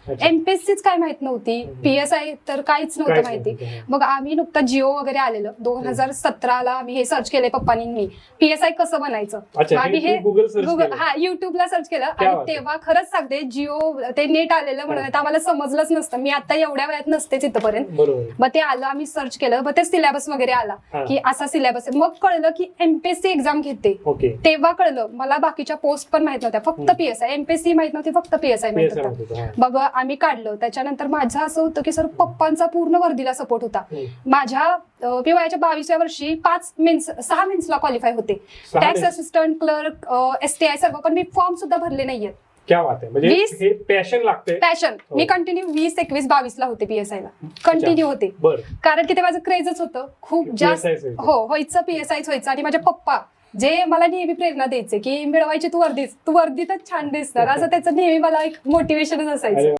एमपीएससीच काय माहित नव्हती, PSI तर काहीच नव्हतं माहिती. मग आम्ही नुकतं जिओ वगैरे आलेलं 2017ला आम्ही हे सर्च केले पप्पांनी मी PSI कसं बनायचं. आम्ही हे गुगल युट्यूबला सर्च केलं आणि तेव्हा खरंच सांगते जिओ ते नेट आलेलं म्हणून आम्हाला समजलंच नसतं. मी आता एवढ्या वेळात नसतेच इथपर्यंत. मग ते आलं, आम्ही सर्च केलं, मग ते सिलेबस वगैरे आला की असा सिलेबस आहे. मग कळलं की MPSC एक्झाम घेते. तेव्हा कळलं मला, बाकीच्या पोस्ट पण माहित नव्हत्या, फक्त PSI. MPSC माहित नव्हती, फक्त PSI माहित होतं. मग आम्ही काढलं. त्याच्यानंतर माझं असं होतं की सर पप्पांचा पूर्ण वर्दीला सपोर्ट होता. माझ्या मी वयाच्या 22व्या वर्षी 6 मेन्सला क्वालिफाय होते. टॅक्स असिस्टंट, क्लर्क, STI सर्व, पण मी फॉर्म सुद्धा भरले नाहीये. क्या बात आहे, म्हणजे हे पॅशन लागते. पॅशन. मी कंटिन्यू 20, 21, 22 ला होते PSI ला, कंटिन्यू होते. कारण की ते माझं क्रेजच होतं खूप जास्त. व्हायचं PSIच व्हायचं. आणि माझे पप्पा जे मला नेहमी प्रेरणा द्यायचे की मिळवायची तू वर्दीतच छान दिसणार, असं त्याचं नेहमी मला एक मोटिवेशनच असायचं.